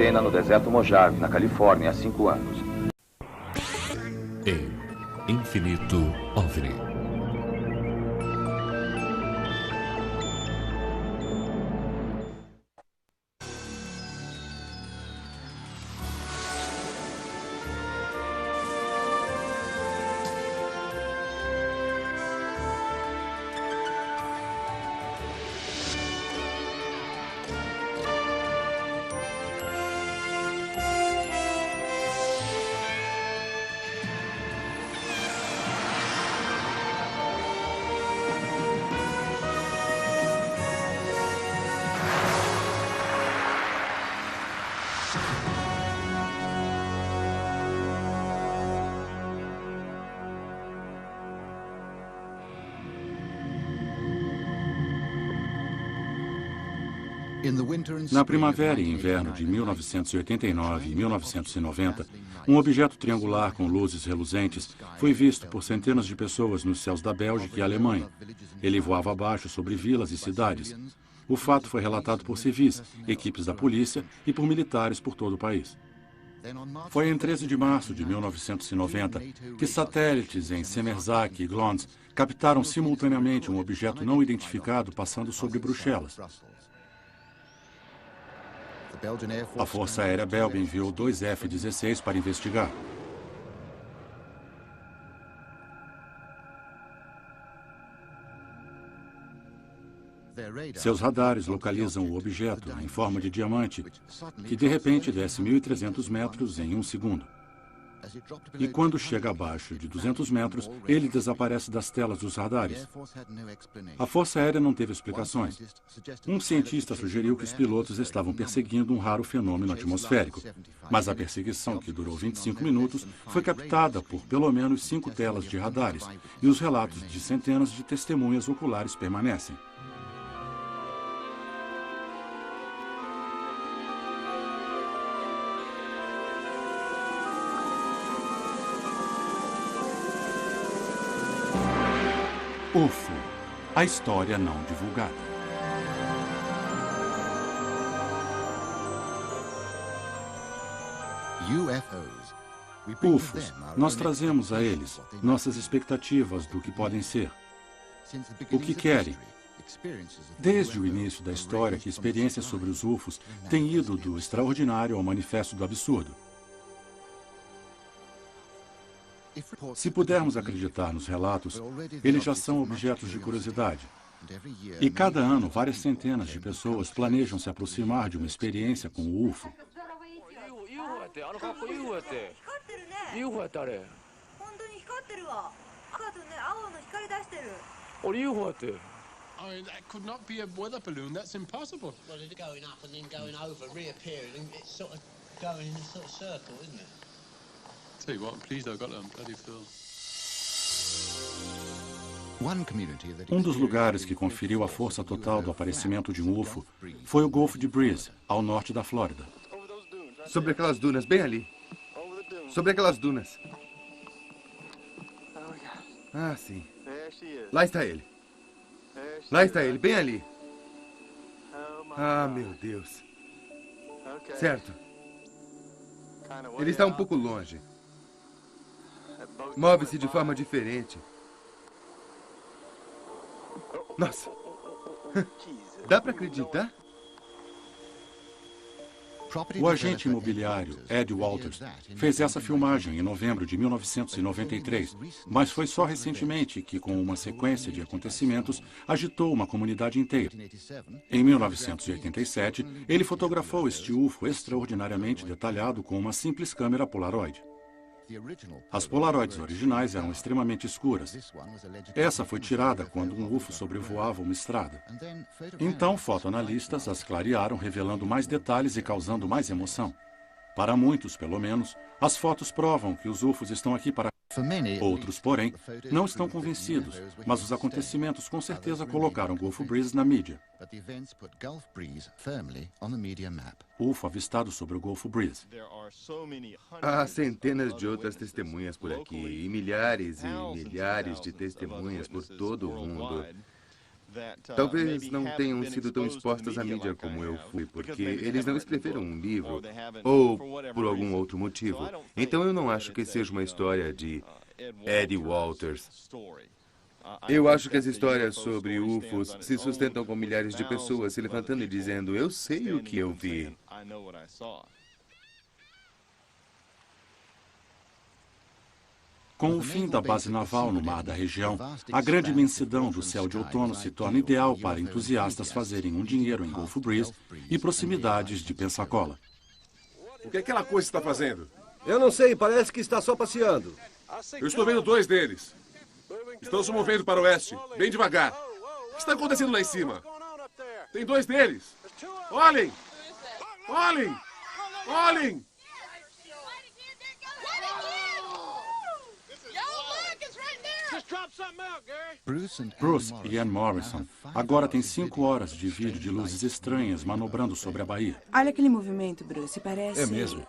cena no deserto Mojave, na Califórnia, há 5 anos. Infinito OVNI. Na primavera e inverno de 1989 e 1990, um objeto triangular com luzes reluzentes foi visto por centenas de pessoas nos céus da Bélgica e Alemanha. Ele voava abaixo sobre vilas e cidades. O fato foi relatado por civis, equipes da polícia e por militares por todo o país. Foi em 13 de março de 1990 que satélites em Semerzak e Glons captaram simultaneamente um objeto não identificado passando sobre Bruxelas. A Força Aérea Belga enviou 2 F-16 para investigar. Seus radares localizam o objeto em forma de diamante, que de repente desce 1.300 metros em 1 segundo. E quando chega abaixo de 200 metros, ele desaparece das telas dos radares. A Força Aérea não teve explicações. Um cientista sugeriu que os pilotos estavam perseguindo um raro fenômeno atmosférico. Mas a perseguição, que durou 25 minutos, foi captada por pelo menos 5 telas de radares, e os relatos de centenas de testemunhas oculares permanecem. UFO, a história não divulgada. UFOs, nós trazemos a eles nossas expectativas do que podem ser, o que querem. Desde o início da história, que experiências sobre os UFOs têm ido do extraordinário ao manifesto do absurdo. Se pudermos acreditar nos relatos, eles já são objetos de curiosidade. E cada ano, várias centenas de pessoas planejam se aproximar de uma experiência com o UFO. That could not be a weather balloon. That's impossible. Well, it's going up and then going over, reappearing, and it's sort of going in a sort of circle, isn't it? Tell you what, I'm pleased I got that bloody film. Um dos lugares que conferiu a força total do aparecimento de um UFO foi o Golfo de Breeze, ao norte da Flórida. Sobre aquelas dunas, bem ali. Sobre aquelas dunas. Ah, sim. Lá está ele. Lá está ele, bem ali. Ah, meu Deus. Certo. Ele está um pouco longe. Move-se de forma diferente. Nossa. Dá para acreditar? O agente imobiliário Ed Walters fez essa filmagem em novembro de 1993, mas foi só recentemente que, com uma sequência de acontecimentos, agitou uma comunidade inteira. Em 1987, ele fotografou este UFO extraordinariamente detalhado com uma simples câmera Polaroid. As Polaroids originais eram extremamente escuras. Essa foi tirada quando um UFO sobrevoava uma estrada. Então, fotoanalistas as clarearam, revelando mais detalhes e causando mais emoção. Para muitos, pelo menos, as fotos provam que os UFOs estão aqui para... Outros, porém, não estão convencidos, mas os acontecimentos com certeza colocaram Gulf Breeze na mídia. UFO avistado sobre o Gulf Breeze. Há centenas de outras testemunhas por aqui, e milhares de testemunhas por todo o mundo. Talvez não tenham sido tão expostas à mídia como eu fui, porque eles não escreveram um livro, ou por algum outro motivo. Então eu não acho que seja uma história de Eddie Walters. Eu acho que as histórias sobre UFOs se sustentam com milhares de pessoas se levantando e dizendo, eu sei o que eu vi. Com o fim da base naval no mar da região, a grande imensidão do céu de outono se torna ideal para entusiastas fazerem um dinheiro em Gulf Breeze e proximidades de Pensacola. O que aquela coisa está fazendo? Eu não sei, parece que está só passeando. Eu estou vendo 2 deles. Estão se movendo para o oeste, bem devagar. O que está acontecendo lá em cima? Tem 2 deles. Olhem! Olhem! Olhem! Bruce e Ann Morrison agora têm 5 horas de vídeo de luzes estranhas manobrando sobre a baía. Olha aquele movimento, Bruce, parece... É mesmo?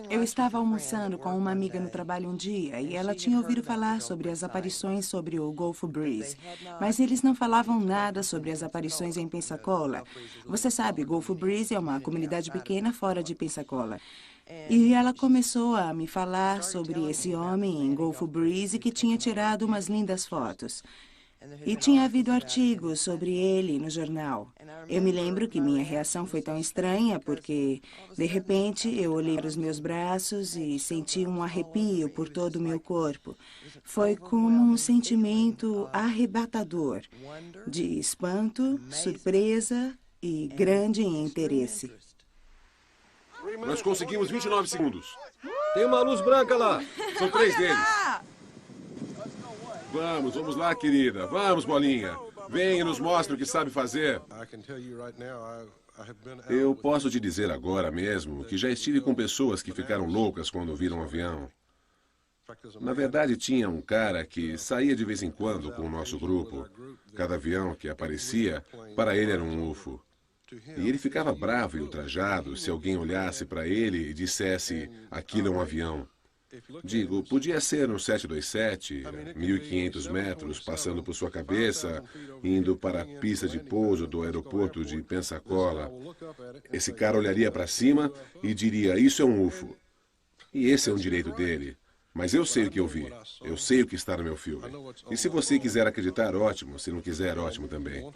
Eu estava almoçando com uma amiga no trabalho um dia e ela tinha ouvido falar sobre as aparições sobre o Gulf Breeze, mas eles não falavam nada sobre as aparições em Pensacola. Você sabe, Gulf Breeze é uma comunidade pequena fora de Pensacola. E ela começou a me falar sobre esse homem em Gulf Breeze que tinha tirado umas lindas fotos. E tinha havido artigos sobre ele no jornal. Eu me lembro que minha reação foi tão estranha porque, de repente, eu olhei para os meus braços e senti um arrepio por todo o meu corpo. Foi como um sentimento arrebatador, de espanto, surpresa e grande interesse. Nós conseguimos 29 segundos. Tem uma luz branca lá. São 3 deles. Vamos lá, querida. Vamos, bolinha. Vem e nos mostre o que sabe fazer. Eu posso te dizer agora mesmo que já estive com pessoas que ficaram loucas quando viram um avião. Na verdade, tinha um cara que saía de vez em quando com o nosso grupo. Cada avião que aparecia, para ele era um UFO. E ele ficava bravo e ultrajado se alguém olhasse para ele e dissesse, aquilo é um avião. Digo, podia ser um 727, 1.500 metros, passando por sua cabeça, indo para a pista de pouso do aeroporto de Pensacola. Esse cara olharia para cima e diria, isso é um UFO. E esse é um direito dele. Mas eu sei o que eu vi. Eu sei o que está no meu filme. E se você quiser acreditar, ótimo. Se não quiser, ótimo também.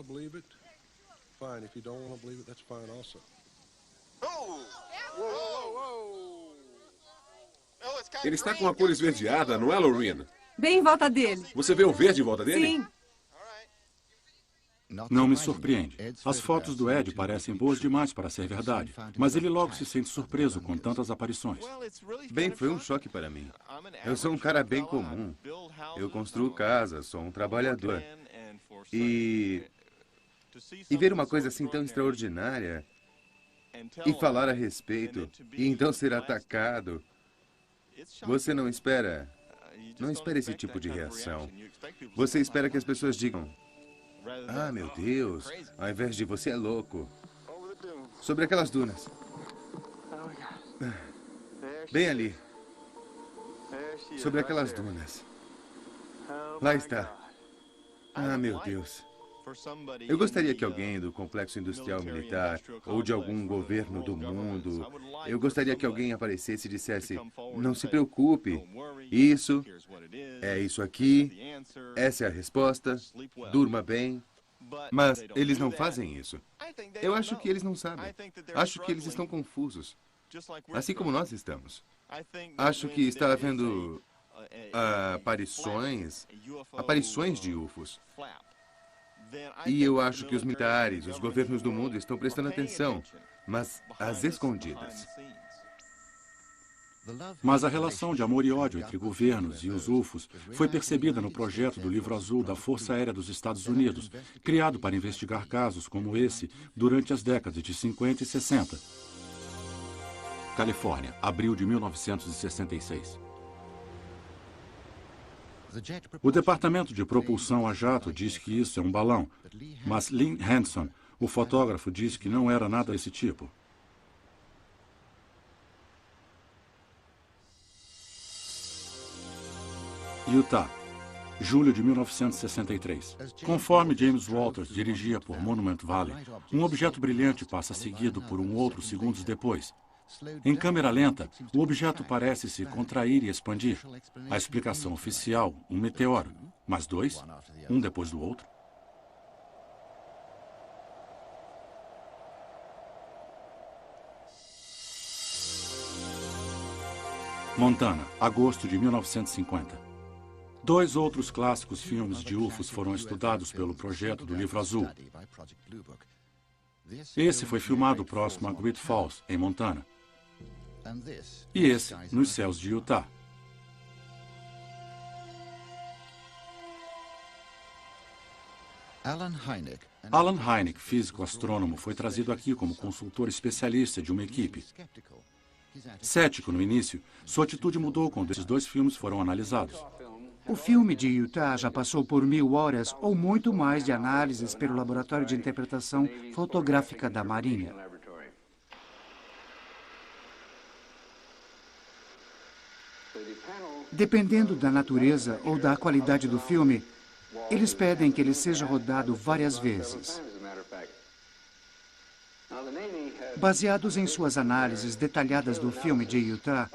Ele está com a cor esverdeada, não é, Lorraine? Bem em volta dele. Você vê o verde em volta dele? Sim. Não me surpreende. As fotos do Ed parecem boas demais para ser verdade, mas ele logo se sente surpreso com tantas aparições. Bem, foi um choque para mim. Eu sou um cara bem comum. Eu construo casas, sou um trabalhador. E ver uma coisa assim tão extraordinária e falar a respeito, e então ser atacado, você não espera esse tipo de reação. Você espera que as pessoas digam, ah, meu Deus, ao invés de você é louco. Sobre aquelas dunas. Bem ali. Sobre aquelas dunas. Lá está. Ah, meu Deus. Eu gostaria que alguém do complexo industrial militar ou de algum governo do mundo, eu gostaria que alguém aparecesse e dissesse, não se preocupe, isso é isso aqui, essa é a resposta, durma bem. Mas eles não fazem isso. Eu acho que eles não sabem. Acho que eles estão confusos. Assim como nós estamos. Acho que está havendo aparições de UFOs. E eu acho que os militares, os governos do mundo estão prestando atenção, mas às escondidas. Mas a relação de amor e ódio entre governos e os UFOs foi percebida no projeto do Livro Azul da Força Aérea dos Estados Unidos, criado para investigar casos como esse durante as décadas de 50 e 60. Califórnia, abril de 1966. O Departamento de Propulsão a Jato diz que isso é um balão, mas Lynn Hanson, o fotógrafo, diz que não era nada desse tipo. Utah, julho de 1963. Conforme James Walters dirigia por Monument Valley, um objeto brilhante passa seguido por um outro segundos depois. Em câmera lenta, o objeto parece se contrair e expandir. A explicação oficial, um meteoro, mas dois, um depois do outro. Montana, agosto de 1950. 2 outros clássicos filmes de UFOs foram estudados pelo projeto do Livro Azul. Esse foi filmado próximo a Great Falls, em Montana. E esse, nos céus de Utah. Alan Hynek, físico astrônomo, foi trazido aqui como consultor especialista de uma equipe. Cético no início, sua atitude mudou quando esses 2 filmes foram analisados. O filme de Utah já passou por 1000 horas ou muito mais de análises pelo Laboratório de Interpretação Fotográfica da Marinha. Dependendo da natureza ou da qualidade do filme, eles pedem que ele seja rodado várias vezes. Baseados em suas análises detalhadas do filme de Utah,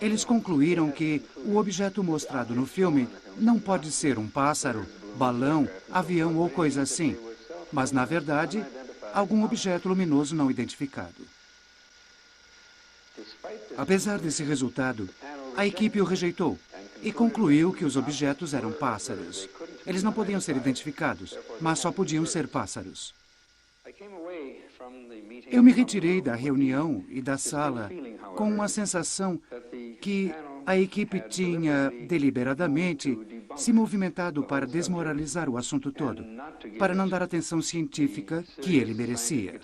eles concluíram que o objeto mostrado no filme não pode ser um pássaro, balão, avião ou coisa assim, mas, na verdade, algum objeto luminoso não identificado. Apesar desse resultado, a equipe o rejeitou e concluiu que os objetos eram pássaros. Eles não podiam ser identificados, mas só podiam ser pássaros. Eu me retirei da reunião e da sala com uma sensação que a equipe tinha deliberadamente se movimentado para desmoralizar o assunto todo, para não dar a atenção científica que ele merecia.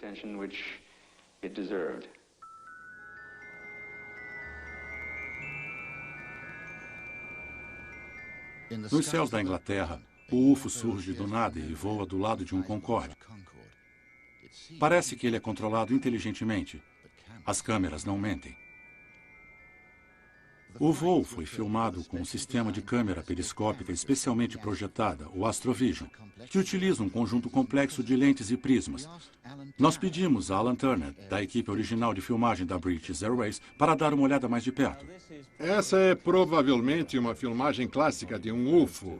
Nos céus da Inglaterra, o UFO surge do nada e voa do lado de um Concorde. Parece que ele é controlado inteligentemente. As câmeras não mentem. O voo foi filmado com um sistema de câmera periscópica especialmente projetada, o Astrovision, que utiliza um conjunto complexo de lentes e prismas. Nós pedimos a Alan Turner, da equipe original de filmagem da British Airways, para dar uma olhada mais de perto. Essa é provavelmente uma filmagem clássica de um UFO.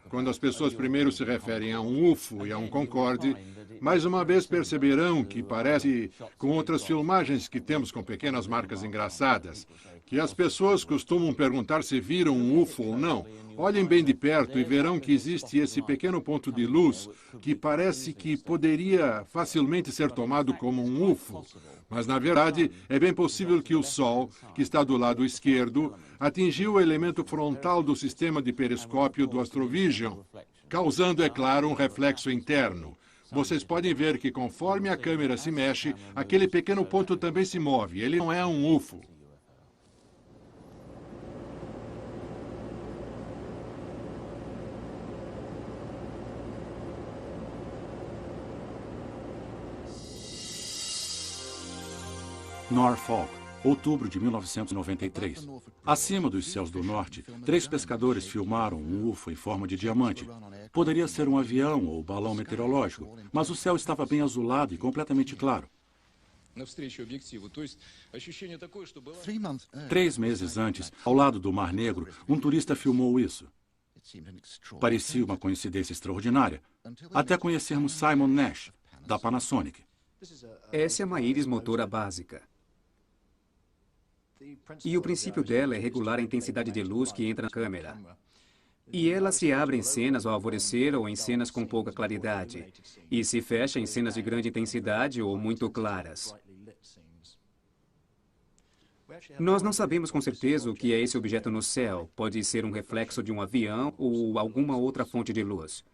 Quando as pessoas primeiro se referem a um UFO e a um Concorde, mais uma vez perceberão que parece com outras filmagens que temos com pequenas marcas engraçadas, que as pessoas costumam perguntar se viram um UFO ou não. Olhem bem de perto e verão que existe esse pequeno ponto de luz que parece que poderia facilmente ser tomado como um UFO. Mas, na verdade, é bem possível que o Sol, que está do lado esquerdo, atingiu o elemento frontal do sistema de periscópio do Astrovision, causando, é claro, um reflexo interno. Vocês podem ver que, conforme a câmera se mexe, aquele pequeno ponto também se move. Ele não é um UFO. Norfolk, outubro de 1993. Acima dos céus do norte, 3 pescadores filmaram um UFO em forma de diamante. Poderia ser um avião ou balão meteorológico, mas o céu estava bem azulado e completamente claro. 3 meses antes, ao lado do Mar Negro, um turista filmou isso. Parecia uma coincidência extraordinária, até conhecermos Simon Nash, da Panasonic. Essa é uma íris motora básica. E o princípio dela é regular a intensidade de luz que entra na câmera. E ela se abre em cenas ao alvorecer ou em cenas com pouca claridade. E se fecha em cenas de grande intensidade ou muito claras. Nós não sabemos com certeza o que é esse objeto no céu. Pode ser um reflexo de um avião ou alguma outra fonte de luz.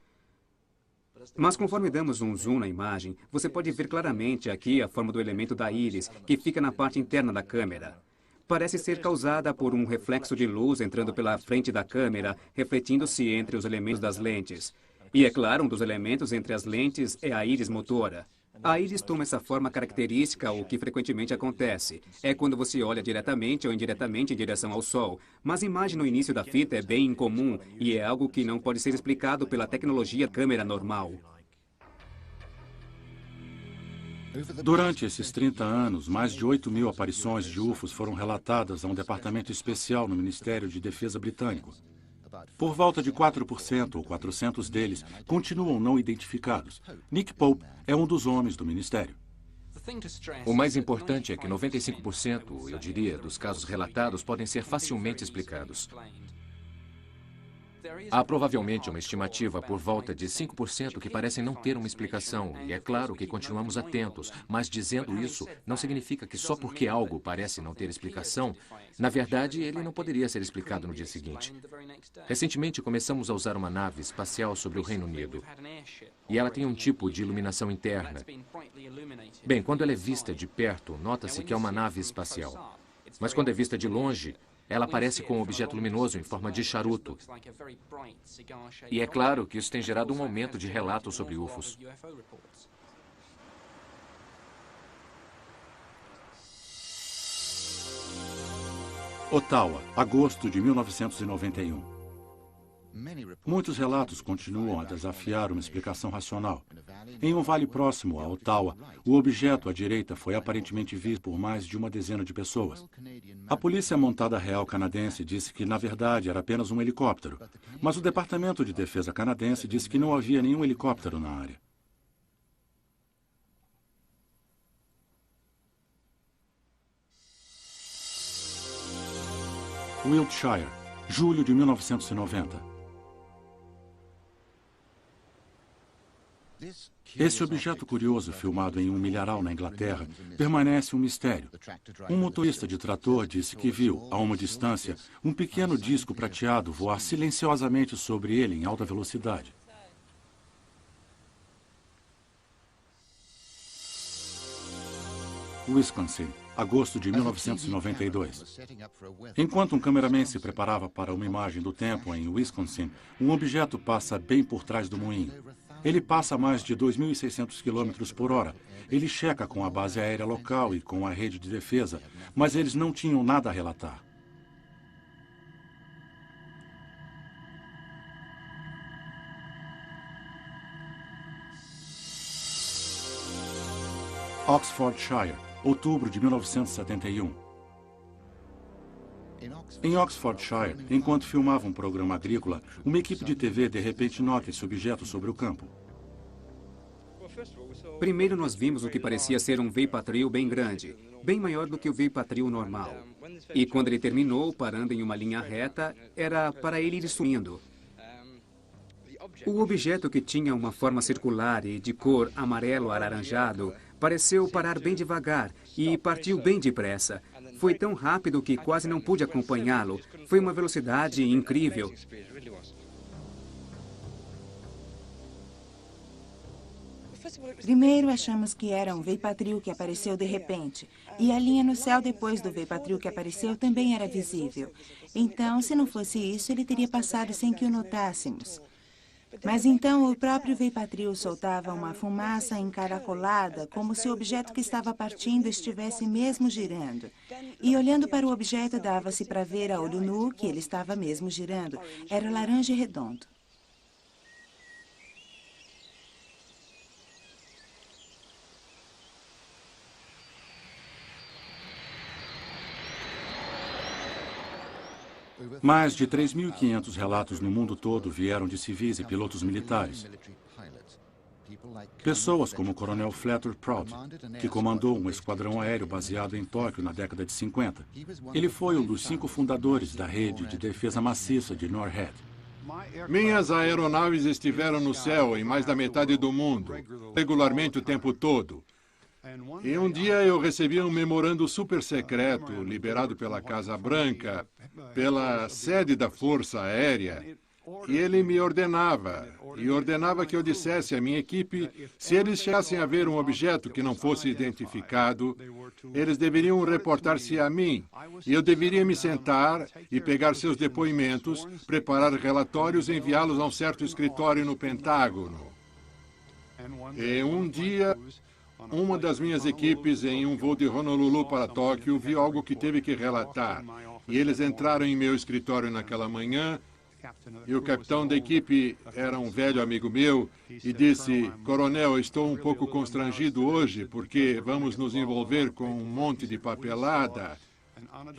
Mas conforme damos um zoom na imagem, você pode ver claramente aqui a forma do elemento da íris, que fica na parte interna da câmera. Parece ser causada por um reflexo de luz entrando pela frente da câmera, refletindo-se entre os elementos das lentes. E, é claro, um dos elementos entre as lentes é a íris motora. Aí eles tomam essa forma característica, o que frequentemente acontece. É quando você olha diretamente ou indiretamente em direção ao Sol. Mas a imagem no início da fita é bem incomum e é algo que não pode ser explicado pela tecnologia câmera normal. Durante esses 30 anos, mais de 8.000 aparições de UFOs foram relatadas a um departamento especial no Ministério de Defesa britânico. Por volta de 4% ou 400 deles continuam não identificados. Nick Pope é um dos homens do Ministério. O mais importante é que 95%, eu diria, dos casos relatados podem ser facilmente explicados. Há provavelmente uma estimativa por volta de 5% que parecem não ter uma explicação, e é claro que continuamos atentos, mas dizendo isso não significa que só porque algo parece não ter explicação, na verdade ele não poderia ser explicado no dia seguinte. Recentemente começamos a usar uma nave espacial sobre o Reino Unido, e ela tem um tipo de iluminação interna. Bem, quando ela é vista de perto, nota-se que é uma nave espacial, mas quando é vista de longe, ela aparece com um objeto luminoso em forma de charuto. E é claro que isso tem gerado um aumento de relatos sobre UFOs. Ottawa, agosto de 1991. Muitos relatos continuam a desafiar uma explicação racional. Em um vale próximo a Ottawa, o objeto à direita foi aparentemente visto por mais de uma dezena de pessoas. A Polícia Montada Real canadense disse que, na verdade, era apenas um helicóptero, mas o Departamento de Defesa canadense disse que não havia nenhum helicóptero na área. Wiltshire, julho de 1990. Esse objeto curioso, filmado em um milharal na Inglaterra, permanece um mistério. Um motorista de trator disse que viu, a uma distância, um pequeno disco prateado voar silenciosamente sobre ele em alta velocidade. Wisconsin, agosto de 1992. Enquanto um cameraman se preparava para uma imagem do tempo em Wisconsin, um objeto passa bem por trás do moinho. Ele passa a mais de 2.600 km por hora. Ele checa com a base aérea local e com a rede de defesa, mas eles não tinham nada a relatar. Oxfordshire, outubro de 1971. Em Oxfordshire, enquanto filmava um programa agrícola, uma equipe de TV de repente nota esse objeto sobre o campo. Primeiro nós vimos o que parecia ser um veipatril bem grande, bem maior do que o veipatril normal. E quando ele terminou, parando em uma linha reta, era para ele ir sumindo. O objeto, que tinha uma forma circular e de cor amarelo alaranjado, pareceu parar bem devagar e partiu bem depressa. Foi tão rápido que quase não pude acompanhá-lo. Foi uma velocidade incrível. Primeiro achamos que era um veipatril que apareceu de repente. E a linha no céu depois do veipatril que apareceu também era visível. Então, se não fosse isso, ele teria passado sem que o notássemos. Mas então o próprio veipatril soltava uma fumaça encaracolada, como se o objeto que estava partindo estivesse mesmo girando. E olhando para o objeto, dava-se para ver a olho nu que ele estava mesmo girando. Era laranja e redondo. Mais de 3.500 relatos no mundo todo vieram de civis e pilotos militares. Pessoas como o coronel Fletcher Prout, que comandou um esquadrão aéreo baseado em Tóquio na década de 50. Ele foi um dos 5 fundadores da rede de defesa maciça de NORAD. Minhas aeronaves estiveram no céu em mais da metade do mundo, regularmente o tempo todo. E um dia eu recebi um memorando super secreto, liberado pela Casa Branca, pela sede da Força Aérea, e ele me ordenava que eu dissesse à minha equipe, se eles chegassem a ver um objeto que não fosse identificado, eles deveriam reportar-se a mim, e eu deveria me sentar e pegar seus depoimentos, preparar relatórios e enviá-los a um certo escritório no Pentágono. E um dia, Uma das minhas equipes, em um voo de Honolulu para Tóquio, viu algo que teve que relatar. E eles entraram em meu escritório naquela manhã, e o capitão da equipe era um velho amigo meu, e disse: "Coronel, eu estou um pouco constrangido hoje, porque vamos nos envolver com um monte de papelada."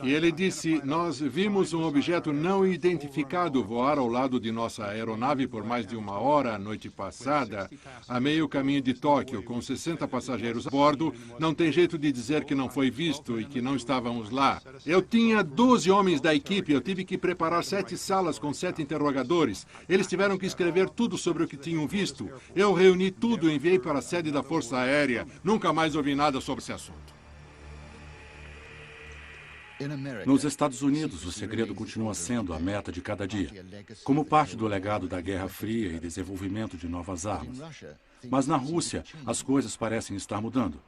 E ele disse: "Nós vimos um objeto não identificado voar ao lado de nossa aeronave por mais de 1 hora a noite passada, a meio caminho de Tóquio, com 60 passageiros a bordo. Não tem jeito de dizer que não foi visto e que não estávamos lá. Eu tinha 12 homens da equipe, eu tive que preparar 7 salas com 7 interrogadores. Eles tiveram que escrever tudo sobre o que tinham visto. Eu reuni tudo e enviei para a sede da Força Aérea. Nunca mais ouvi nada sobre esse assunto." Nos Estados Unidos, o segredo continua sendo a meta de cada dia, como parte do legado da Guerra Fria e desenvolvimento de novas armas. Mas na Rússia, as coisas parecem estar mudando.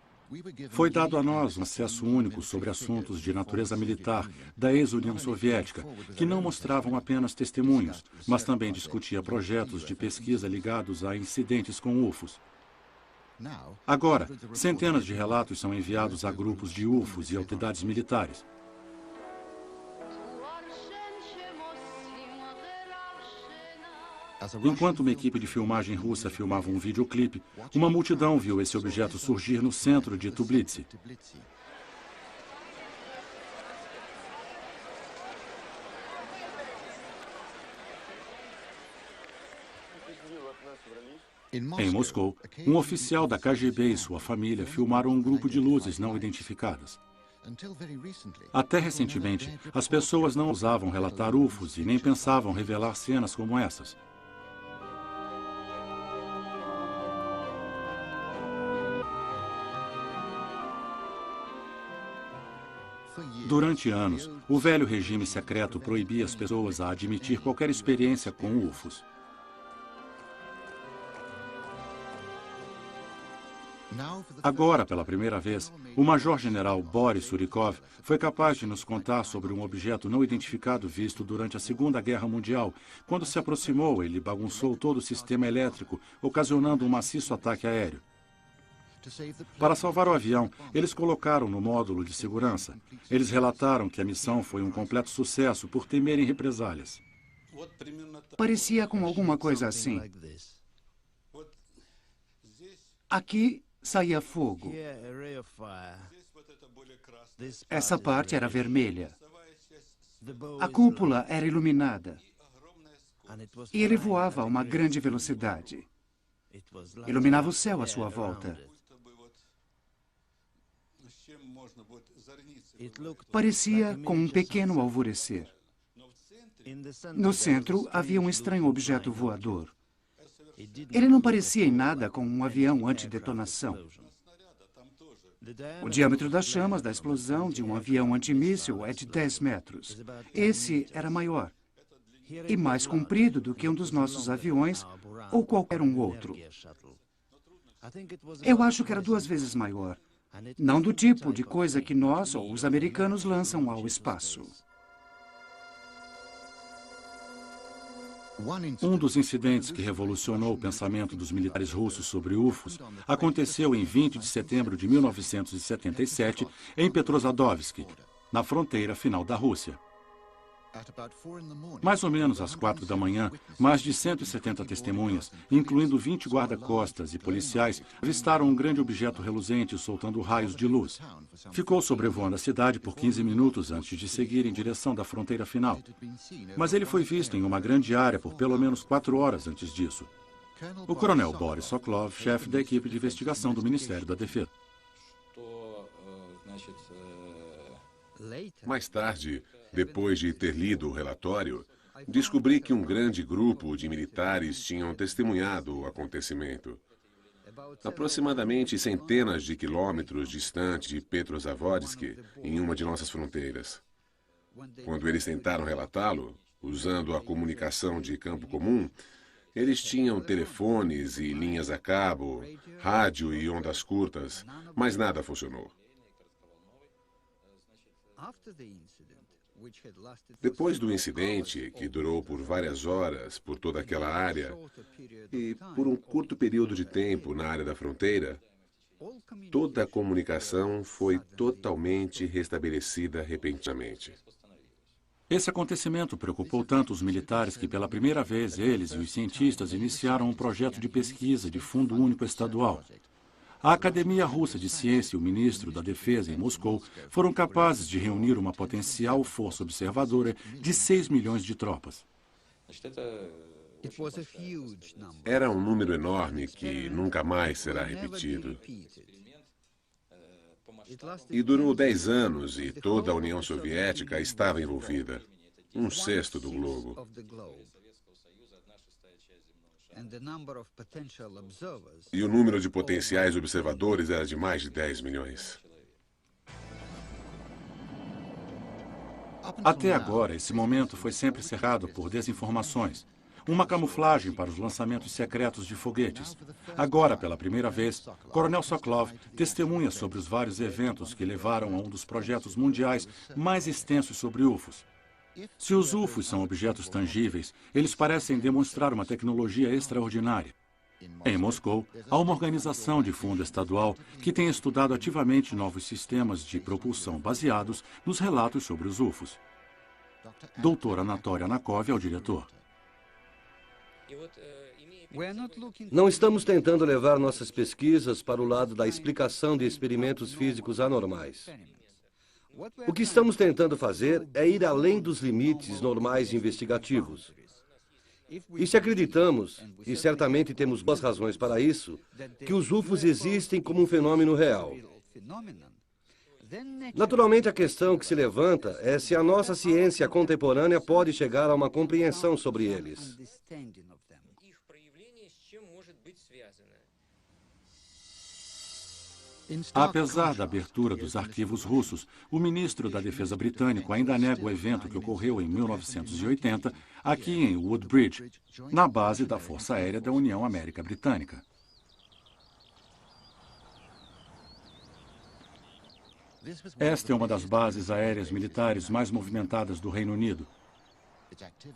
Foi dado a nós um acesso único sobre assuntos de natureza militar da ex-União Soviética, que não mostravam apenas testemunhos, mas também discutia projetos de pesquisa ligados a incidentes com UFOs. Agora, centenas de relatos são enviados a grupos de UFOs e autoridades militares. Enquanto uma equipe de filmagem russa filmava um videoclipe, uma multidão viu esse objeto surgir no centro de Tbilisi. Em Moscou, um oficial da KGB e sua família filmaram um grupo de luzes não identificadas. Até recentemente, as pessoas não ousavam relatar UFOs e nem pensavam revelar cenas como essas. Durante anos, o velho regime secreto proibia as pessoas a admitir qualquer experiência com UFOs. Agora, pela primeira vez, o major-general Boris Surikov foi capaz de nos contar sobre um objeto não identificado visto durante a Segunda Guerra Mundial. Quando se aproximou, ele bagunçou todo o sistema elétrico, ocasionando um maciço ataque aéreo. Para salvar o avião, eles colocaram no módulo de segurança. Eles relataram que a missão foi um completo sucesso por temerem represálias. Parecia com alguma coisa assim. Aqui saía fogo. Essa parte era vermelha. A cúpula era iluminada. E ele voava a uma grande velocidade. Iluminava o céu à sua volta. Parecia com um pequeno alvorecer. No centro havia um estranho objeto voador. Ele não parecia em nada com um avião antidetonação. O diâmetro das chamas da explosão de um avião antimíssil é de 10 metros. Esse era maior e mais comprido do que um dos nossos aviões ou qualquer um outro. Eu acho que era 2 vezes maior. Não do tipo de coisa que nós ou os americanos lançam ao espaço. Um dos incidentes que revolucionou o pensamento dos militares russos sobre UFOs aconteceu em 20 de setembro de 1977 em Petrozavodsk, na fronteira final da Rússia. Mais ou menos às 4 da manhã, mais de 170 testemunhas, incluindo 20 guarda-costas e policiais, avistaram um grande objeto reluzente soltando raios de luz. Ficou sobrevoando a cidade por 15 minutos antes de seguir em direção da fronteira final. Mas ele foi visto em uma grande área por pelo menos 4 horas antes disso. O coronel Boris Sokolov, chefe da equipe de investigação do Ministério da Defesa. Mais tarde, depois de ter lido o relatório, descobri que um grande grupo de militares tinham testemunhado o acontecimento. Aproximadamente centenas de quilômetros distante de Petrozavodsk, em uma de nossas fronteiras. Quando eles tentaram relatá-lo, usando a comunicação de campo comum, eles tinham telefones e linhas a cabo, rádio e ondas curtas, mas nada funcionou. Depois do incidente, que durou por várias horas por toda aquela área, e por um curto período de tempo na área da fronteira, Toda a comunicação foi totalmente restabelecida repentinamente. Esse acontecimento preocupou tanto os militares que, pela primeira vez, eles e os cientistas iniciaram um projeto de pesquisa de fundo único estadual. A Academia Russa de Ciência e o ministro da Defesa em Moscou foram capazes de reunir uma potencial força observadora de 6 milhões de tropas. Era um número enorme que nunca mais será repetido. E durou 10 anos e toda a União Soviética estava envolvida. 1/6 do globo. E o número de potenciais observadores era de mais de 10 milhões. Até agora, esse momento foi sempre cercado por desinformações. Uma camuflagem para os lançamentos secretos de foguetes. Agora, pela primeira vez, Coronel Sokolov testemunha sobre os vários eventos que levaram a um dos projetos mundiais mais extensos sobre UFOs. Se os UFOs são objetos tangíveis, eles parecem demonstrar uma tecnologia extraordinária. Em Moscou, há uma organização de fundo estadual que tem estudado ativamente novos sistemas de propulsão baseados nos relatos sobre os UFOs. Dr. Anatoly Anakov é o diretor. Não estamos tentando levar nossas pesquisas para o lado da explicação de experimentos físicos anormais. O que estamos tentando fazer é ir além dos limites normais investigativos. E se acreditamos, e certamente temos boas razões para isso, que os UFOs existem como um fenômeno real. Naturalmente, a questão que se levanta é se a nossa ciência contemporânea pode chegar a uma compreensão sobre eles. Apesar da abertura dos arquivos russos, o ministro da Defesa britânico ainda nega o evento que ocorreu em 1980, aqui em Woodbridge, na base da Força Aérea da União América Britânica. Esta é uma das bases aéreas militares mais movimentadas do Reino Unido.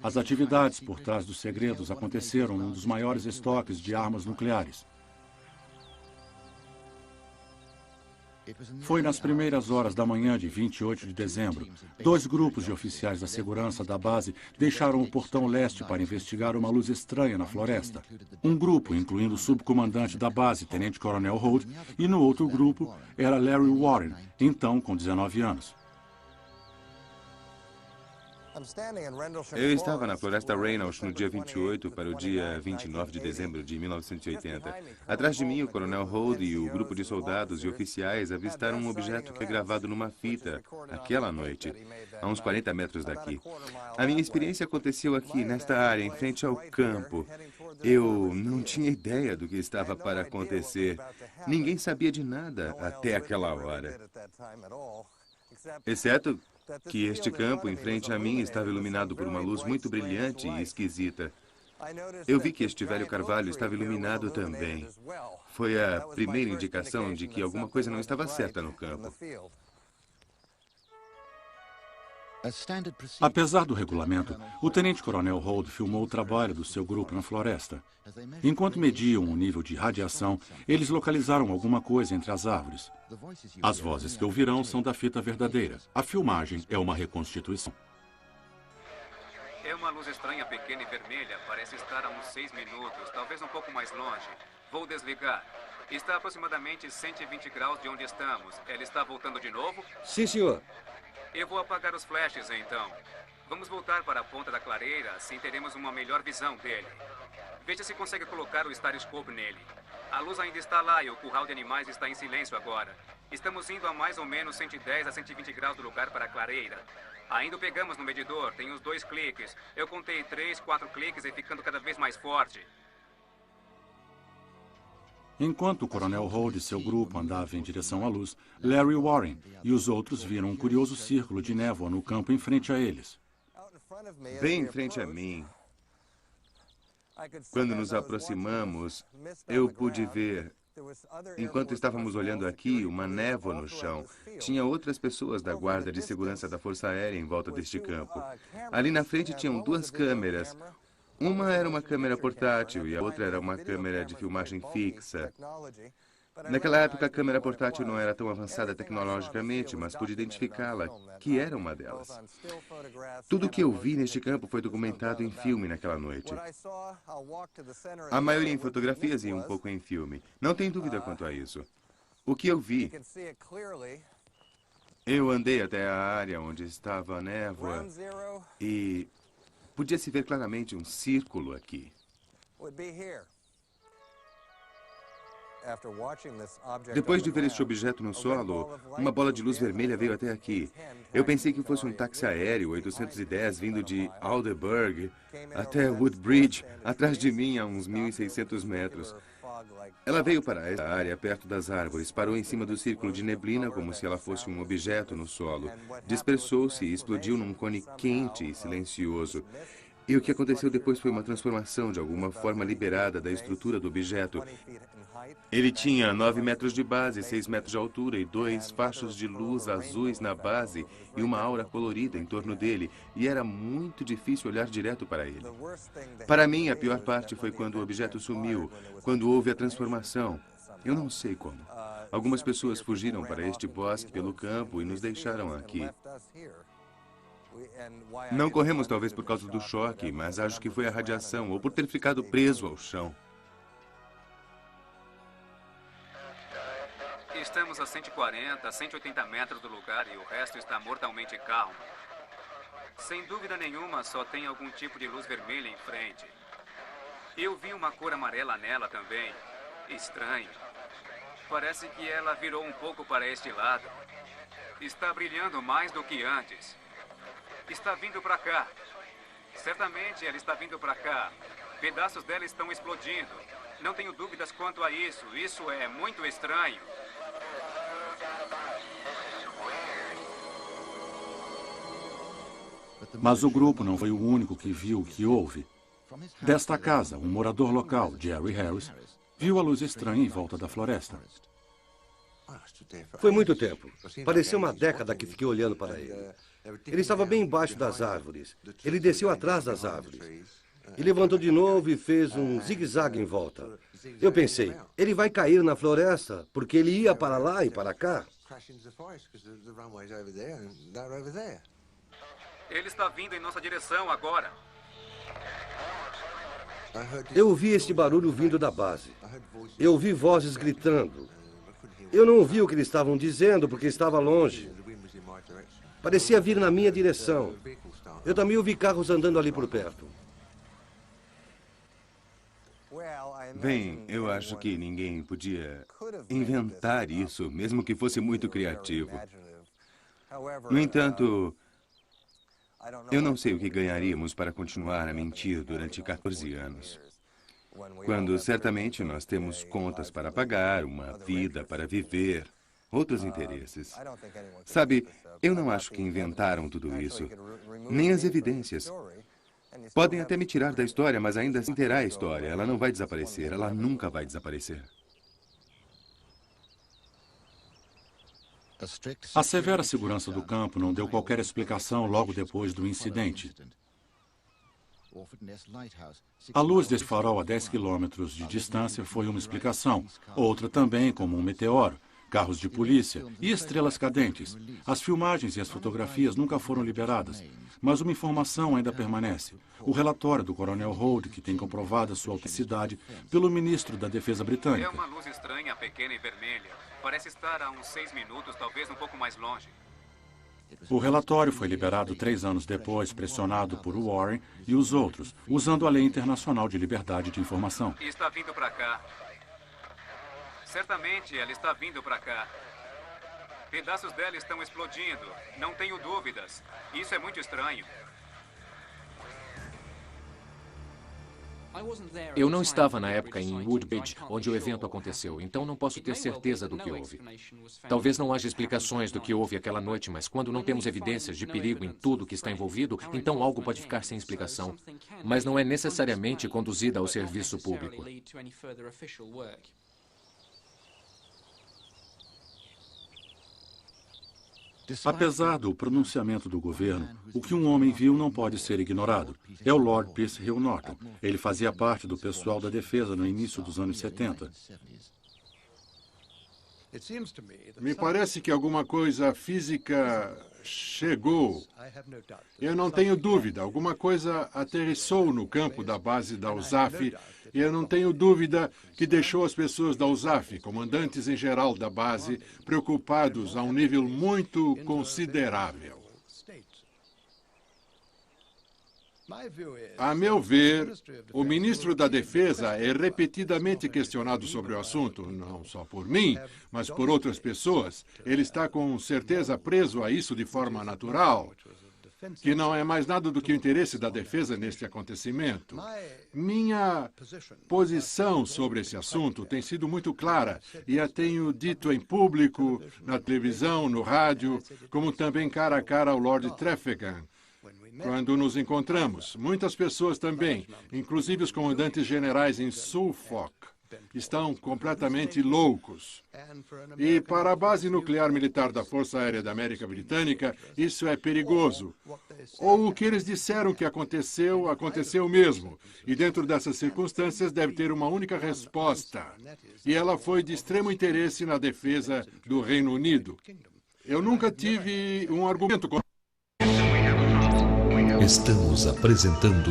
As atividades por trás dos segredos aconteceram num dos maiores estoques de armas nucleares. Foi nas primeiras horas da manhã de 28 de dezembro. 2 grupos de oficiais da segurança da base deixaram o portão leste para investigar uma luz estranha na floresta. Um grupo, incluindo o subcomandante da base, Tenente Coronel Holt, e no outro grupo era Larry Warren, então com 19 anos. Eu estava na Floresta Reynolds no dia 28 para o dia 29 de dezembro de 1980. Atrás de mim, o Coronel Holt e o grupo de soldados e oficiais avistaram um objeto que é gravado numa fita, aquela noite, a uns 40 metros daqui. A minha experiência aconteceu aqui, nesta área, em frente ao campo. Eu não tinha ideia do que estava para acontecer. Ninguém sabia de nada até aquela hora. Exceto que este campo em frente a mim estava iluminado por uma luz muito brilhante e esquisita. Eu vi que este velho carvalho estava iluminado também. Foi a primeira indicação de que alguma coisa não estava certa no campo. Apesar do regulamento, o tenente-coronel Holt filmou o trabalho do seu grupo na floresta. Enquanto mediam o nível de radiação, eles localizaram alguma coisa entre as árvores. As vozes que ouvirão são da fita verdadeira. A filmagem é uma reconstituição. É uma luz estranha, pequena e vermelha. Parece estar a uns 6 minutos, talvez um pouco mais longe. Vou desligar. Está a aproximadamente 120 graus de onde estamos. Ela está voltando de novo? Sim, senhor. Eu vou apagar os flashes, então. Vamos voltar para a ponta da clareira, assim teremos uma melhor visão dele. Veja se consegue colocar o Stariscope nele. A luz ainda está lá e o curral de animais está em silêncio agora. Estamos indo a mais ou menos 110 a 120 graus do lugar para a clareira. Ainda o pegamos no medidor, tem os 2 cliques. Eu contei 3, 4 cliques e ficando cada vez mais forte. Enquanto o Coronel Holt e seu grupo andavam em direção à luz, Larry Warren e os outros viram um curioso círculo de névoa no campo em frente a eles. Bem em frente a mim. Quando nos aproximamos, eu pude ver, enquanto estávamos olhando aqui, uma névoa no chão. Tinha outras pessoas da guarda de segurança da Força Aérea em volta deste campo. Ali na frente tinham 2 câmeras. Uma era uma câmera portátil e a outra era uma câmera de filmagem fixa. Naquela época, a câmera portátil não era tão avançada tecnologicamente, mas pude identificá-la, que era uma delas. Tudo o que eu vi neste campo foi documentado em filme naquela noite. A maioria em fotografias e um pouco em filme. Não tem dúvida quanto a isso. O que eu vi... Eu andei até a área onde estava a névoa e podia-se ver claramente um círculo aqui. Depois de ver este objeto no solo, uma bola de luz vermelha veio até aqui. Eu pensei que fosse um táxi aéreo 810 vindo de Aldeburgh até Woodbridge, atrás de mim a uns 1.600 metros. Ela veio para esta área perto das árvores, parou em cima do círculo de neblina como se ela fosse um objeto no solo. Dispersou-se e explodiu num cone quente e silencioso. E o que aconteceu depois foi uma transformação de alguma forma liberada da estrutura do objeto. Ele tinha 9 metros de base, 6 metros de altura e 2 fachos de luz azuis na base e uma aura colorida em torno dele. E era muito difícil olhar direto para ele. Para mim, a pior parte foi quando o objeto sumiu, quando houve a transformação. Eu não sei como. Algumas pessoas fugiram para este bosque pelo campo e nos deixaram aqui. Não corremos talvez por causa do choque, mas acho que foi a radiação ou por ter ficado preso ao chão. Estamos a 140, 180 metros do lugar e o resto está mortalmente calmo. Sem dúvida nenhuma, só tem algum tipo de luz vermelha em frente. Eu vi uma cor amarela nela também. Estranho. Parece que ela virou um pouco para este lado. Está brilhando mais do que antes. Está vindo para cá. Certamente ela está vindo para cá. Pedaços dela estão explodindo. Não tenho dúvidas quanto a isso. Isso é muito estranho. Mas o grupo não foi o único que viu o que houve. Desta casa, um morador local, Jerry Harris, viu a luz estranha em volta da floresta. Foi muito tempo. Pareceu uma década que fiquei olhando para ele. Ele estava bem embaixo das árvores. Ele desceu atrás das árvores. E levantou de novo e fez um zigue-zague em volta. Eu pensei, ele vai cair na floresta, porque ele ia para lá e para cá. Ele está vindo em nossa direção agora. Eu ouvi este barulho vindo da base. Eu ouvi vozes gritando. Eu não ouvi o que eles estavam dizendo, porque estava longe. Parecia vir na minha direção. Eu também ouvi carros andando ali por perto. Bem, eu acho que ninguém podia inventar isso, mesmo que fosse muito criativo. No entanto, eu não sei o que ganharíamos para continuar a mentir durante 14 anos. Quando certamente nós temos contas para pagar, uma vida para viver, outros interesses. Sabe, eu não acho que inventaram tudo isso, nem as evidências. Podem até me tirar da história, mas ainda assim terá a história. Ela não vai desaparecer, ela nunca vai desaparecer. A severa segurança do campo não deu qualquer explicação logo depois do incidente. A luz desse farol a 10 quilômetros de distância foi uma explicação. Outra também, como um meteoro, carros de polícia e estrelas cadentes. As filmagens e as fotografias nunca foram liberadas, mas uma informação ainda permanece. O relatório do Coronel Holt, que tem comprovado a sua autenticidade pelo ministro da Defesa britânica. É uma luz estranha, pequena e vermelha. Parece estar a uns 6 minutos, talvez um pouco mais longe. O relatório foi liberado 3 anos depois, pressionado por Warren e os outros, usando a Lei Internacional de Liberdade de Informação. Está vindo para cá. Certamente ela está vindo para cá. Pedaços dela estão explodindo. Não tenho dúvidas. Isso é muito estranho. Eu não estava na época em Woodbridge, onde o evento aconteceu, então não posso ter certeza do que houve. Talvez não haja explicações do que houve aquela noite, mas quando não temos evidências de perigo em tudo que está envolvido, então algo pode ficar sem explicação. Mas não é necessariamente conduzida ao serviço público. Apesar do pronunciamento do governo, o que um homem viu não pode ser ignorado. É o Lord Pierce Hill Norton. Ele fazia parte do pessoal da defesa no início dos anos 70. Me parece que alguma coisa física chegou. Eu não tenho dúvida. Alguma coisa aterrissou no campo da base da USAF e eu não tenho dúvida que deixou as pessoas da USAF, comandantes em geral da base, preocupados a um nível muito considerável. A meu ver, o ministro da Defesa é repetidamente questionado sobre o assunto, não só por mim, mas por outras pessoas. Ele está com certeza preso a isso de forma natural, que não é mais nada do que o interesse da defesa neste acontecimento. Minha posição sobre esse assunto tem sido muito clara e a tenho dito em público, na televisão, no rádio, como também cara a cara ao Lord Trafalgar. Quando nos encontramos, muitas pessoas também, inclusive os comandantes generais em Suffolk, estão completamente loucos. E para a base nuclear militar da Força Aérea da América Britânica, isso é perigoso. Ou o que eles disseram que aconteceu, aconteceu mesmo. E dentro dessas circunstâncias deve ter uma única resposta. E ela foi de extremo interesse na defesa do Reino Unido. Eu nunca tive um argumento contra. Estamos apresentando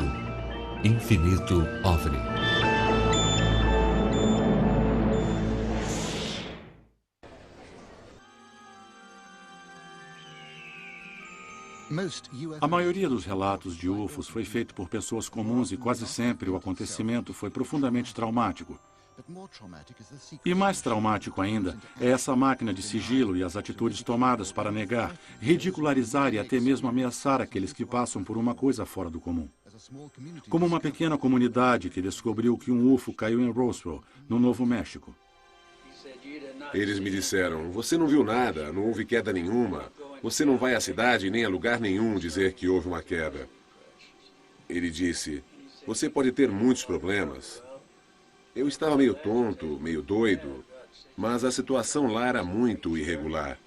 Infinito OVNI. A maioria dos relatos de UFOs foi feito por pessoas comuns e quase sempre o acontecimento foi profundamente traumático. E mais traumático ainda é essa máquina de sigilo e as atitudes tomadas para negar, ridicularizar e até mesmo ameaçar aqueles que passam por uma coisa fora do comum. Como uma pequena comunidade que descobriu que um UFO caiu em Roswell, no Novo México. Eles me disseram, você não viu nada, não houve queda nenhuma. Você não vai à cidade nem a lugar nenhum dizer que houve uma queda. Ele disse, você pode ter muitos problemas. Eu estava meio tonto, meio doido, mas a situação lá era muito irregular.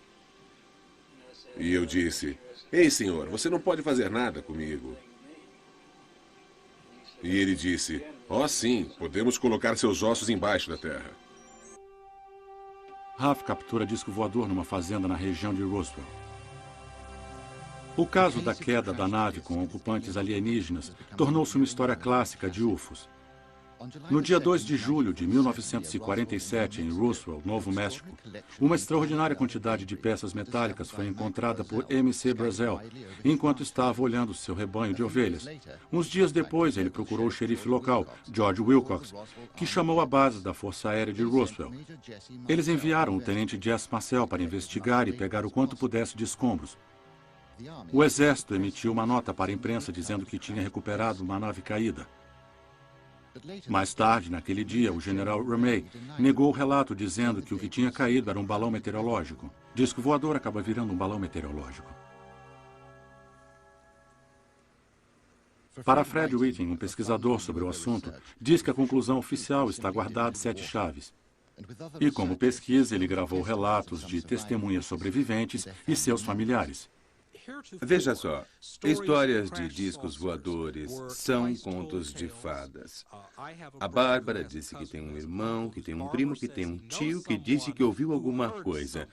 E eu disse, ei, senhor, você não pode fazer nada comigo. E ele disse, sim, podemos colocar seus ossos embaixo da terra. Raf captura disco voador numa fazenda na região de Roswell. O caso da queda da nave com ocupantes alienígenas tornou-se uma história clássica de UFOs. No dia 2 de julho de 1947, em Roswell, Novo México, uma extraordinária quantidade de peças metálicas foi encontrada por M.C. Brazel, enquanto estava olhando seu rebanho de ovelhas. Uns dias depois, ele procurou o xerife local, George Wilcox, que chamou a base da Força Aérea de Roswell. Eles enviaram o tenente Jesse Marcel para investigar e pegar o quanto pudesse de escombros. O Exército emitiu uma nota para a imprensa dizendo que tinha recuperado uma nave caída. Mais tarde, naquele dia, o general Ramey negou o relato dizendo que o que tinha caído era um balão meteorológico. Disco voador acaba virando um balão meteorológico. Para Fred Whiting, um pesquisador sobre o assunto, diz que a conclusão oficial está guardada em 7 chaves. E como pesquisa, ele gravou relatos de testemunhas sobreviventes e seus familiares. Veja só, histórias de discos voadores são contos de fadas. A Bárbara disse que tem um irmão, que tem um primo, que tem um tio que disse que ouviu alguma coisa.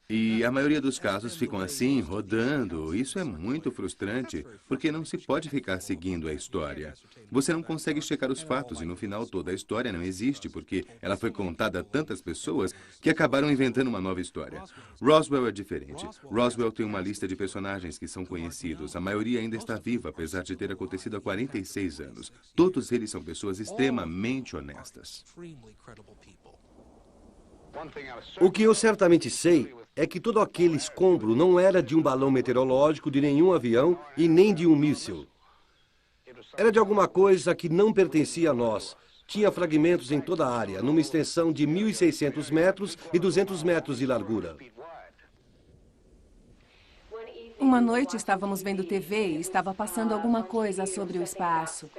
E a maioria dos casos ficam assim, rodando. Isso é muito frustrante, porque não se pode ficar seguindo a história. Você não consegue checar os fatos e no final toda a história não existe, porque ela foi contada a tantas pessoas que acabaram inventando uma nova história. Roswell é diferente. Roswell tem uma lista de personagens que são conhecidos. A maioria ainda está viva, apesar de ter acontecido há 46 anos. Todos eles são pessoas extremamente honestas. O que eu certamente sei é que todo aquele escombro não era de um balão meteorológico, de nenhum avião e nem de um míssil. Era de alguma coisa que não pertencia a nós. Tinha fragmentos em toda a área, numa extensão de 1.600 metros e 200 metros de largura. Uma noite estávamos vendo TV e estava passando alguma coisa sobre o espaço.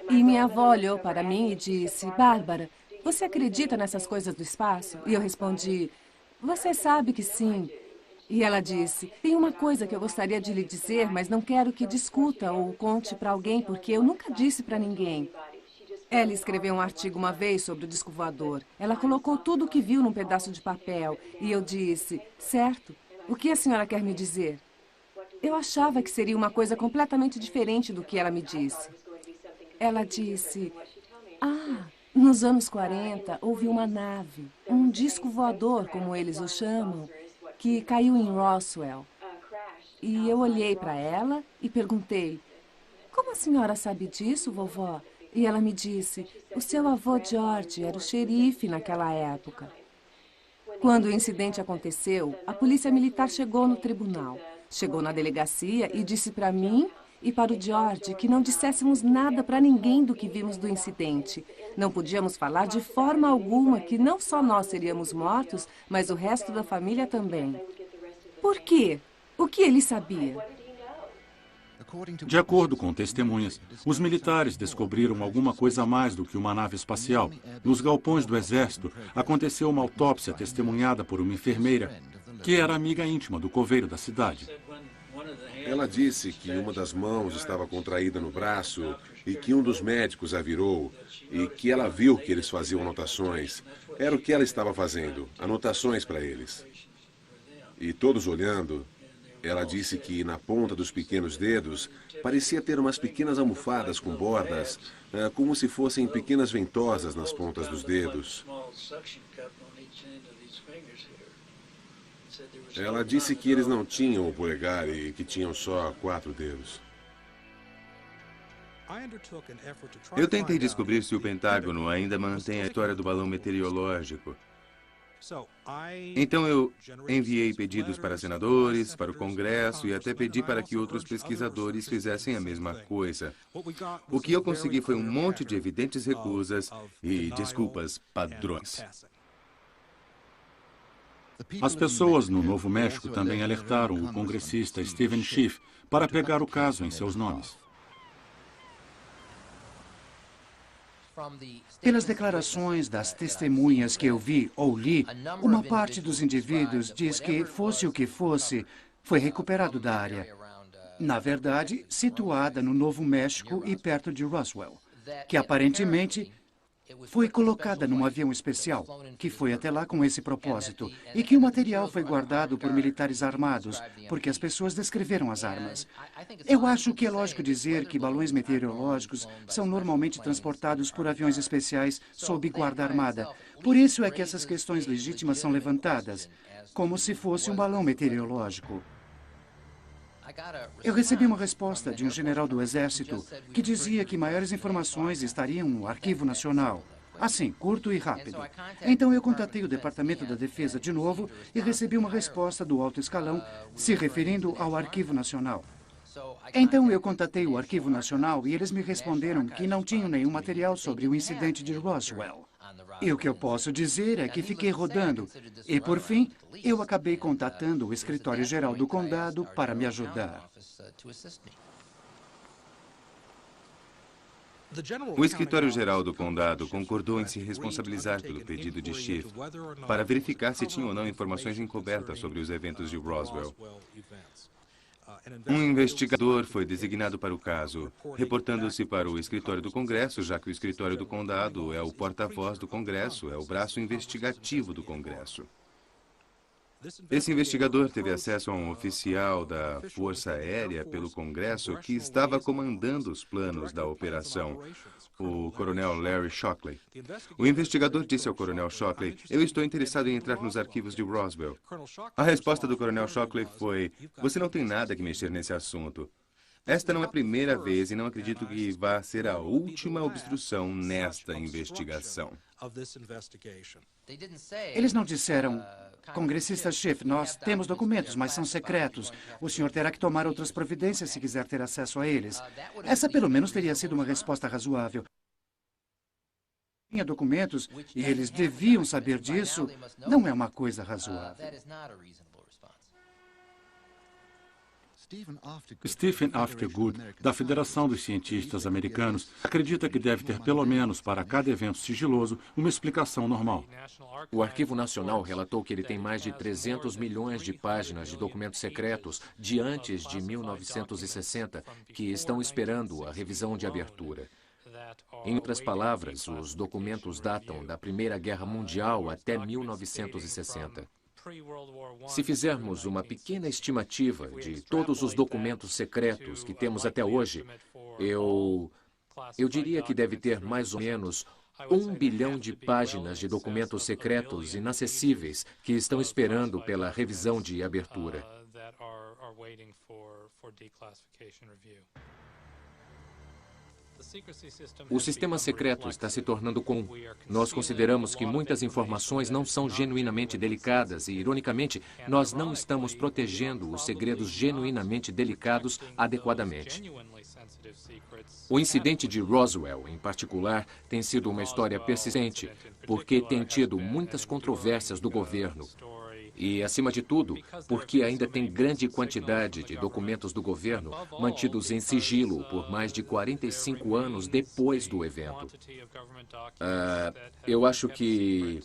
E minha avó olhou para mim e disse, Bárbara, você acredita nessas coisas do espaço? E eu respondi, você sabe que sim. E ela disse, tem uma coisa que eu gostaria de lhe dizer, mas não quero que discuta ou conte para alguém, porque eu nunca disse para ninguém. Ela escreveu um artigo uma vez sobre o disco voador. Ela colocou tudo o que viu num pedaço de papel. E eu disse, certo, o que a senhora quer me dizer? Eu achava que seria uma coisa completamente diferente do que ela me disse. Ela disse, nos anos 40 houve uma nave, um disco voador, como eles o chamam, que caiu em Roswell. E eu olhei para ela e perguntei, como a senhora sabe disso, vovó? E ela me disse, o seu avô George era o xerife naquela época. Quando o incidente aconteceu, a polícia militar chegou no tribunal. Chegou na delegacia e disse para mim e para o George que não disséssemos nada para ninguém do que vimos do incidente. Não podíamos falar de forma alguma que não só nós seríamos mortos, mas o resto da família também. Por quê? O que ele sabia? De acordo com testemunhas, os militares descobriram alguma coisa a mais do que uma nave espacial. Nos galpões do exército, aconteceu uma autópsia testemunhada por uma enfermeira, que era amiga íntima do coveiro da cidade. Ela disse que uma das mãos estava contraída no braço e que um dos médicos a virou e que ela viu que eles faziam anotações. Era o que ela estava fazendo, anotações para eles. E todos olhando, ela disse que na ponta dos pequenos dedos parecia ter umas pequenas almofadas com bordas, como se fossem pequenas ventosas nas pontas dos dedos. Ela disse que eles não tinham o polegar e que tinham só 4 dedos. Eu tentei descobrir se o Pentágono ainda mantém a história do balão meteorológico. Então eu enviei pedidos para senadores, para o Congresso e até pedi para que outros pesquisadores fizessem a mesma coisa. O que eu consegui foi um monte de evidentes recusas e desculpas padrões. As pessoas no Novo México também alertaram o congressista Steven Schiff para pegar o caso em seus nomes. Pelas declarações das testemunhas que eu vi ou li, uma parte dos indivíduos diz que, fosse o que fosse, foi recuperado da área. Na verdade, situada no Novo México e perto de Roswell, que aparentemente foi colocada num avião especial, que foi até lá com esse propósito, e que o material foi guardado por militares armados, porque as pessoas descreveram as armas. Eu acho que é lógico dizer que balões meteorológicos são normalmente transportados por aviões especiais sob guarda armada. Por isso é que essas questões legítimas são levantadas, como se fosse um balão meteorológico. Eu recebi uma resposta de um general do Exército que dizia que maiores informações estariam no Arquivo Nacional. Assim, curto e rápido. Então eu contatei o Departamento da Defesa de novo e recebi uma resposta do alto escalão se referindo ao Arquivo Nacional. Então eu contatei o Arquivo Nacional e eles me responderam que não tinham nenhum material sobre o incidente de Roswell. E o que eu posso dizer é que fiquei rodando. E, por fim, eu acabei contatando o Escritório-Geral do Condado para me ajudar. O Escritório-Geral do Condado concordou em se responsabilizar pelo pedido de Schiff para verificar se tinha ou não informações encobertas sobre os eventos de Roswell. Um investigador foi designado para o caso, reportando-se para o escritório do Congresso, já que o escritório do Condado é o porta-voz do Congresso, é o braço investigativo do Congresso. Esse investigador teve acesso a um oficial da Força Aérea pelo Congresso que estava comandando os planos da operação, o coronel Larry Shockley. O investigador disse ao coronel Shockley, eu estou interessado em entrar nos arquivos de Roswell. A resposta do coronel Shockley foi, você não tem nada que mexer nesse assunto. Esta não é a primeira vez e não acredito que vá ser a última obstrução nesta investigação. Eles não disseram, congressista Schiff, nós temos documentos, mas são secretos. O senhor terá que tomar outras providências se quiser ter acesso a eles. Essa, pelo menos, teria sido uma resposta razoável. Tinha documentos e eles deviam saber disso. Não é uma coisa razoável. Stephen Aftergood, da Federação dos Cientistas Americanos, acredita que deve ter pelo menos para cada evento sigiloso uma explicação normal. O Arquivo Nacional relatou que ele tem mais de 300 milhões de páginas de documentos secretos de antes de 1960 que estão esperando a revisão de abertura. Em outras palavras, os documentos datam da Primeira Guerra Mundial até 1960. Se fizermos uma pequena estimativa de todos os documentos secretos que temos até hoje, eu diria que deve ter mais ou menos 1 bilhão de páginas de documentos secretos inacessíveis que estão esperando pela revisão de abertura. O sistema secreto está se tornando comum. Nós consideramos que muitas informações não são genuinamente delicadas e, ironicamente, nós não estamos protegendo os segredos genuinamente delicados adequadamente. O incidente de Roswell, em particular, tem sido uma história persistente, porque tem tido muitas controvérsias do governo. E, acima de tudo, porque ainda tem grande quantidade de documentos do governo mantidos em sigilo por mais de 45 anos depois do evento. Eu acho que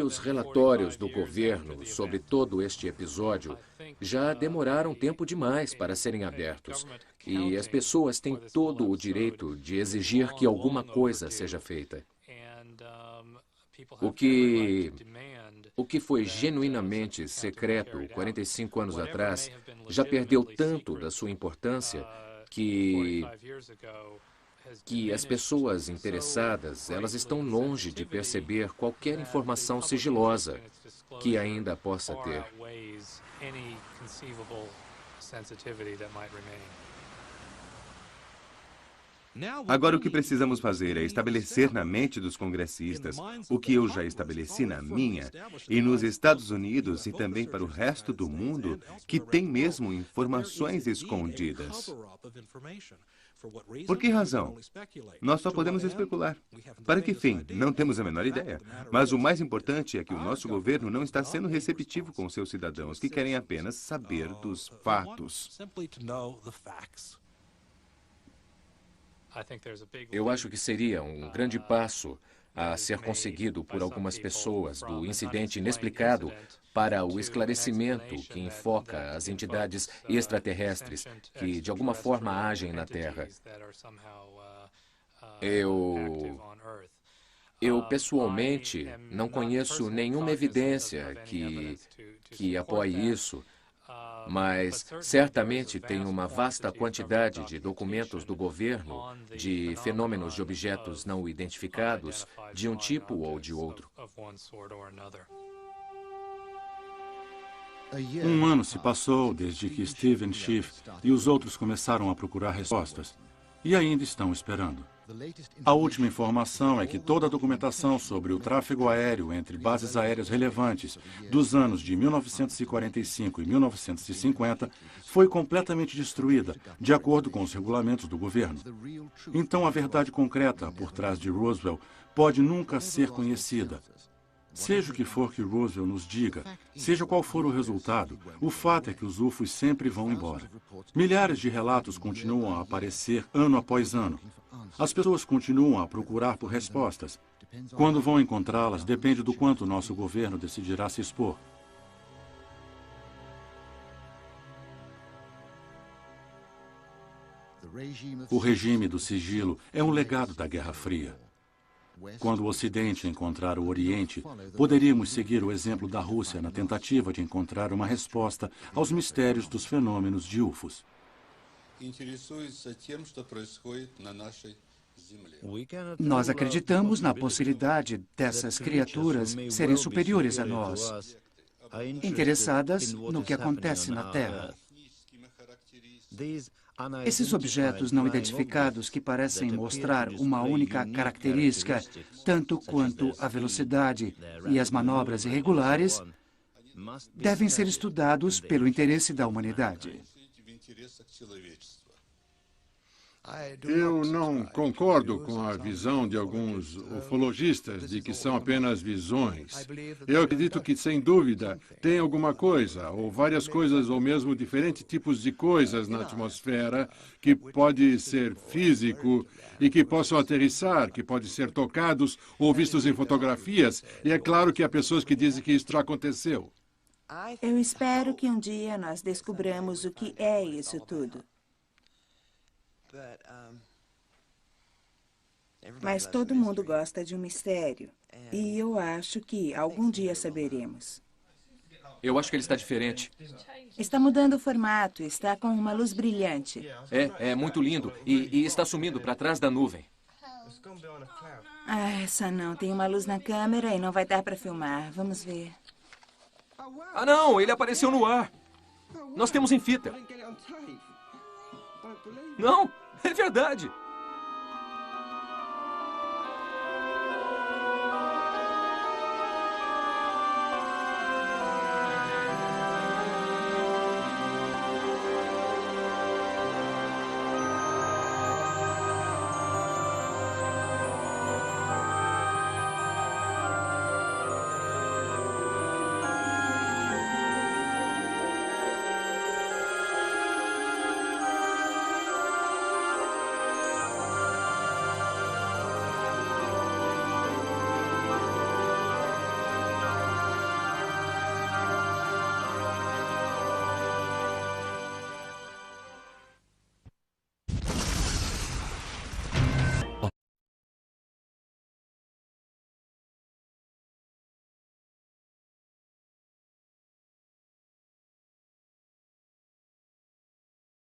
os relatórios do governo sobre todo este episódio já demoraram tempo demais para serem abertos. E as pessoas têm todo o direito de exigir que alguma coisa seja feita. O que foi genuinamente secreto 45 anos atrás já perdeu tanto da sua importância que as pessoas interessadas, elas estão longe de perceber qualquer informação sigilosa que ainda possa ter. Agora o que precisamos fazer é estabelecer na mente dos congressistas o que eu já estabeleci na minha e nos Estados Unidos e também para o resto do mundo que tem mesmo informações escondidas. Por que razão? Nós só podemos especular. Para que fim? Não temos a menor ideia. Mas o mais importante é que o nosso governo não está sendo receptivo com seus cidadãos que querem apenas saber dos fatos. Eu acho que seria um grande passo a ser conseguido por algumas pessoas do incidente inexplicado para o esclarecimento que enfoca as entidades extraterrestres que, de alguma forma, agem na Terra. Eu pessoalmente, não conheço nenhuma evidência que apoie isso. Mas certamente tem uma vasta quantidade de documentos do governo de fenômenos de objetos não identificados de um tipo ou de outro. Um ano se passou desde que Steven Schiff e os outros começaram a procurar respostas e ainda estão esperando. A última informação é que toda a documentação sobre o tráfego aéreo entre bases aéreas relevantes dos anos de 1945 e 1950 foi completamente destruída, de acordo com os regulamentos do governo. Então, a verdade concreta por trás de Roswell pode nunca ser conhecida. Seja o que for que Roswell nos diga, seja qual for o resultado, o fato é que os UFOs sempre vão embora. Milhares de relatos continuam a aparecer ano após ano. As pessoas continuam a procurar por respostas. Quando vão encontrá-las, depende do quanto nosso governo decidirá se expor. O regime do sigilo é um legado da Guerra Fria. Quando o Ocidente encontrar o Oriente, poderíamos seguir o exemplo da Rússia na tentativa de encontrar uma resposta aos mistérios dos fenômenos de UFOs. Nós acreditamos na possibilidade dessas criaturas serem superiores a nós, interessadas no que acontece na Terra. Esses objetos não identificados que parecem mostrar uma única característica, tanto quanto a velocidade e as manobras irregulares, devem ser estudados pelo interesse da humanidade. Eu não concordo com a visão de alguns ufologistas de que são apenas visões. Eu acredito que, sem dúvida, tem alguma coisa, ou várias coisas, ou mesmo diferentes tipos de coisas na atmosfera que pode ser físico e que possam aterrissar, que podem ser tocados ou vistos em fotografias. E é claro que há pessoas que dizem que isso já aconteceu. Eu espero que um dia nós descubramos o que é isso tudo. Mas todo mundo gosta de um mistério. E eu acho que algum dia saberemos. Eu acho que ele está diferente. Está mudando o formato, está com uma luz brilhante. É muito lindo. E está sumindo para trás da nuvem. Ah, essa não. Tem uma luz na câmera e não vai dar para filmar. Vamos ver. Ah, não! Ele apareceu no ar. Nós temos em fita. Não, é verdade.